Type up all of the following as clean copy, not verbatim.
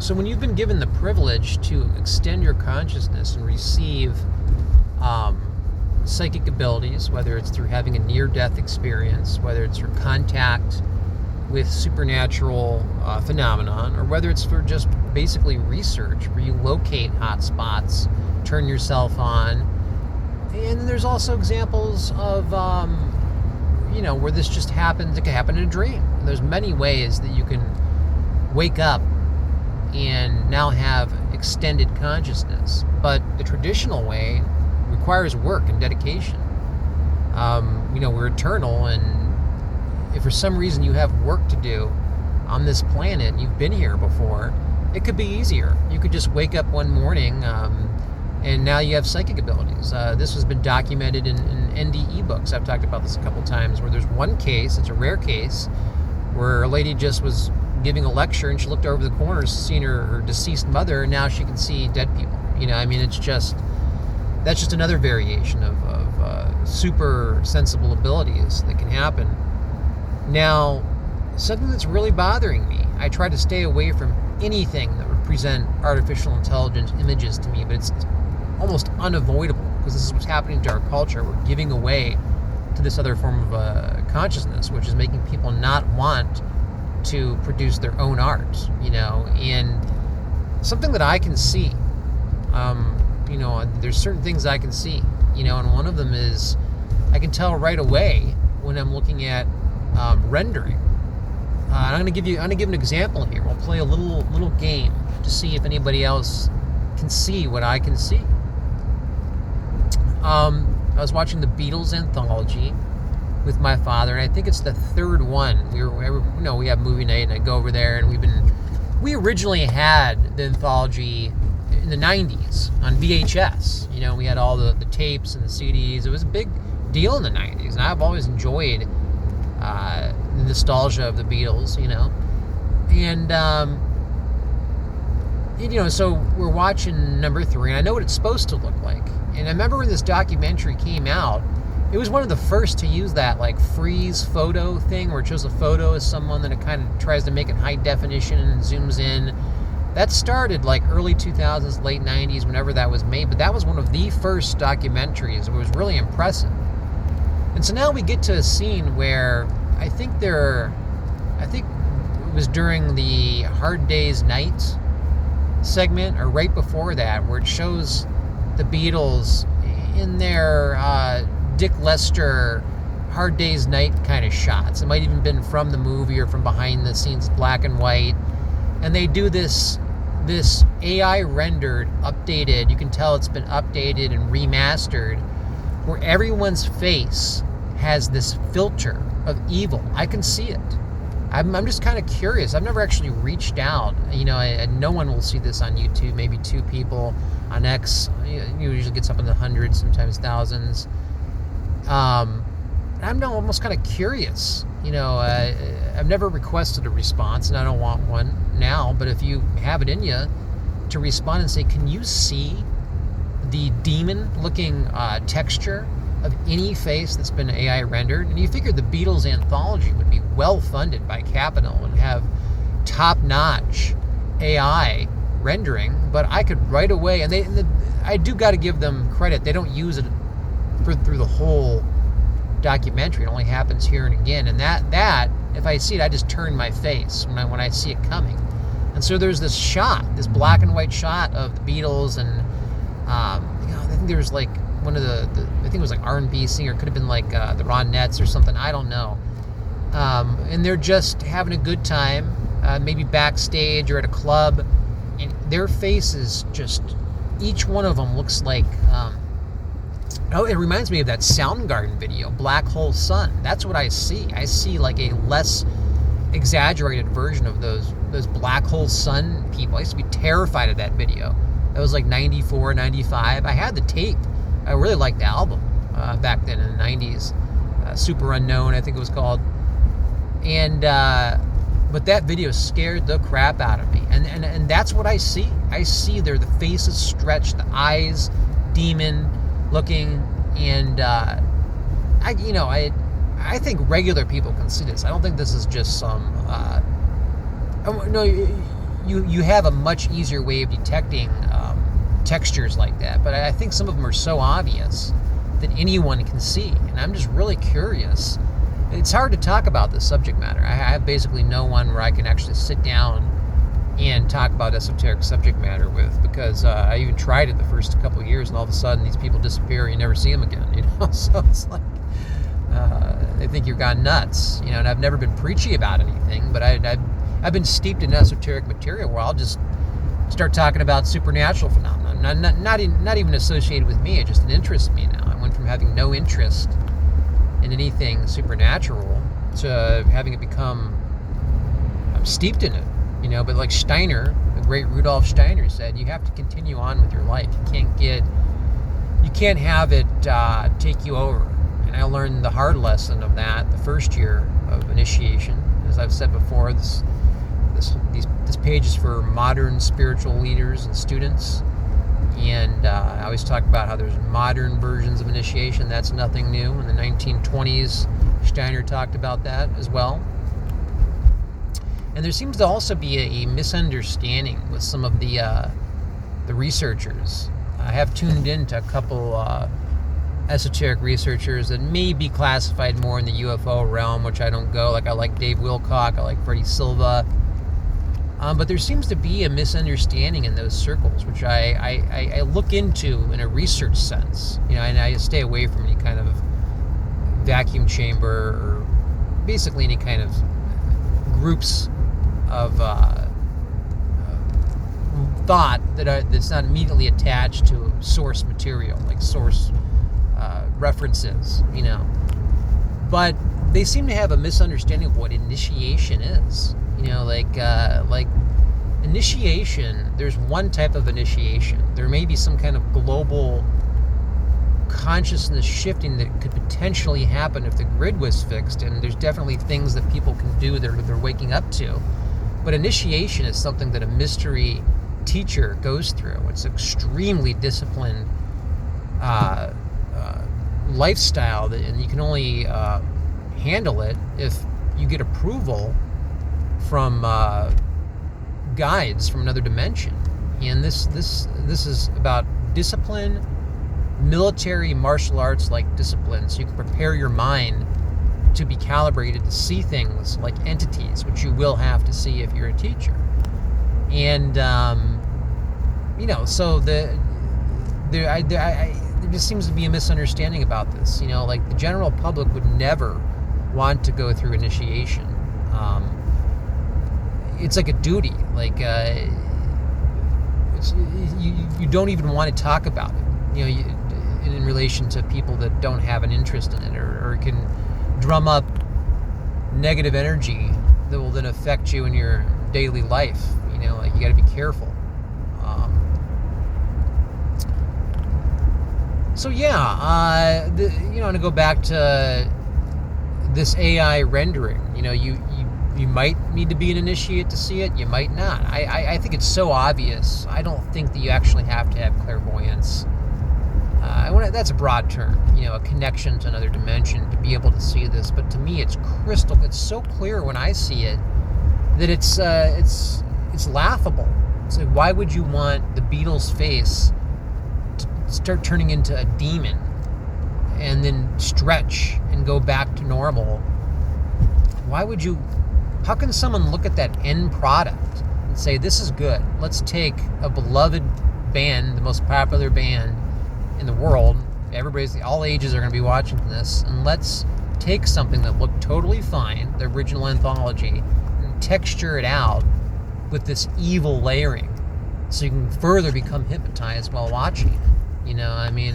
So when you've been given the privilege to extend your consciousness and receive um, psychic abilities, whether it's through having a near-death experience, whether it's through contact with supernatural phenomenon, or whether it's for just basically research, where you locate hot spots, turn yourself on. And there's also examples of, where this just happens. It can happen in a dream. And there's many ways that you can wake up and now have extended consciousness. But the traditional way requires work and dedication. We're eternal, and if for some reason you have work to do on this planet and you've been here before, it could be easier. You could just wake up one morning and now you have psychic abilities. This has been documented in NDE books. I've talked about this a couple times, where there's one case, it's a rare case, where a lady just was giving a lecture and she looked over the corner, seeing her deceased mother, and now she can see dead people. That's just another variation of super sensible abilities that can happen. Now, something that's really bothering me, I try to stay away from anything that would present artificial intelligence images to me, but it's almost unavoidable, because this is what's happening to our culture. We're giving away to this other form of consciousness, which is making people not want to produce their own art, and something that I can see, there's certain things I can see, and one of them is I can tell right away when I'm looking at rendering. I'm going to give an example here. We'll play a little game to see if anybody else can see what I can see. I was watching the Beatles anthology with my father, and I think it's the third one. We have movie night, and I go over there, and we originally had the anthology in the 90s on VHS. We had all the tapes and the CDs. It was a big deal in the 90s, and I've always enjoyed the nostalgia of the Beatles, and so we're watching number 3, and I know what it's supposed to look like. And I remember when this documentary came out, it was one of the first to use that freeze photo thing, where it shows a photo of someone, then it kind of tries to make it high definition and zooms in. That started early 2000s, late 90s, whenever that was made, but that was one of the first documentaries. It was really impressive. And so now we get to a scene where I think it was during the Hard Day's Night segment, or right before that, where it shows the Beatles in their Dick Lester Hard Day's Night kind of shots. It might even been from the movie or from behind the scenes, black and white. And they do this AI rendered, updated, you can tell it's been updated and remastered, where everyone's face has this filter of evil. I can see it. I'm just kind of curious. I've never actually reached out. And no one will see this on YouTube. Maybe 2 people on X. Usually gets up in the hundreds, sometimes thousands. I'm almost kind of curious. I've never requested a response, and I don't want one now. But if you have it in you to respond and say, can you see the demon-looking texture of any face that's been AI rendered? And you figure the Beatles anthology would be well funded by Capital and have top-notch AI rendering, but I could right away, I do got to give them credit. They don't use it through the whole documentary. It only happens here and again. And that if I see it, I just turn my face when I see it coming. And so there's this shot, this black and white shot of the Beatles, and I think there was one of the I think it was R&B singer, it could have been the Ronettes or something, I don't know. And they're just having a good time, maybe backstage or at a club, and their faces just, each one of them looks like, it reminds me of that Soundgarden video, Black Hole Sun. That's what I see. I see a less exaggerated version of those Black Hole Sun people. I used to be terrified of that video. That was 94, 95. I had the tape. I really liked the album back then in the 90s. Super Unknown, I think it was called. And but that video scared the crap out of me. And that's what I see. I see the faces stretched, the eyes demon looking, and I think regular people can see this. I don't think this is just some no, you have a much easier way of detecting textures like that. But I think some of them are so obvious that anyone can see. And I'm just really curious. It's hard to talk about this subject matter. I have basically no one where I can actually sit down and talk about esoteric subject matter with, because I even tried it the first couple of years, and all of a sudden these people disappear and you never see them again, you know. So it's like they think you've gone nuts, you know. And I've never been preachy about anything, but I've been steeped in esoteric material where I'll just start talking about supernatural phenomena, not even associated with me. It just interests me now. I went from having no interest in anything supernatural to having it become, I'm steeped in it, you know. But like Steiner, the great Rudolf Steiner said, you have to continue on with your life. You can't have it take you over. And I learned the hard lesson of that the first year of initiation. As I've said before, this page is for modern spiritual leaders and students. And I always talk about how there's modern versions of initiation. That's nothing new. In the 1920s, Steiner talked about that as well. And there seems to also be a misunderstanding with some of the researchers. I have tuned into a couple esoteric researchers that may be classified more in the UFO realm, which I don't go. Like, I like Dave Wilcock, I like Freddie Silva. But there seems to be a misunderstanding in those circles, which I look into in a research sense, you know. And I stay away from any kind of vacuum chamber or basically any kind of groups of thought that's not immediately attached to source material, like source references, you know. But they seem to have a misunderstanding of what initiation is. You know, like initiation, there's one type of initiation. There may be some kind of global consciousness shifting that could potentially happen if the grid was fixed, and there's definitely things that people can do that they're waking up to. But initiation is something that a mystery teacher goes through. It's extremely disciplined lifestyle, and you can only handle it if you get approval from guides from another dimension. And this is about discipline, military martial arts like discipline, so you can prepare your mind to be calibrated to see things like entities, which you will have to see if you're a teacher. And you know, so there just seems to be a misunderstanding about this. You know, like the general public would never want to go through initiation. It's like a duty. Like you don't even want to talk about it. You know, in relation to people that don't have an interest in it, or can drum up negative energy that will then affect you in your daily life. You know, like you got to be careful. So yeah, you know, to go back to this AI rendering, you know, you might need to be an initiate to see it. You might not. I think it's so obvious. I don't think that you actually have to have clairvoyance. That's a broad term, you know, a connection to another dimension to be able to see this. But to me, it's so clear when I see it that it's laughable. It's like, why would you want the Beatles' face to start turning into a demon and then stretch and go back to normal? How can someone look at that end product and say, this is good? Let's take a beloved band, the most popular band in the world, all ages are going to be watching this, and let's take something that looked totally fine, the original anthology, and texture it out with this evil layering, so you can further become hypnotized while watching it. You know, I mean,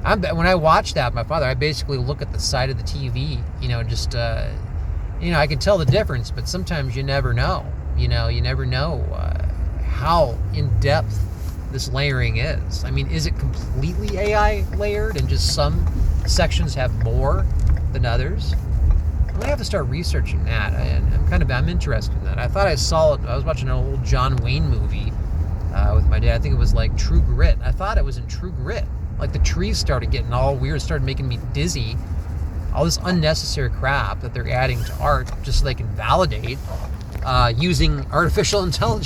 when I watch that, my father, I basically look at the side of the TV, you know, just, you know, I can tell the difference, but sometimes you never know. You know, you never know how in-depth this layering is. I mean, is it completely AI layered and just some sections have more than others? I'm gonna have to start researching that, and I'm interested in that. I thought I saw it. I was watching an old John Wayne movie with my dad. I think it was like True Grit. I thought it was in True Grit. Like the trees started getting all weird, started making me dizzy. All this unnecessary crap that they're adding to art just so they can validate using artificial intelligence.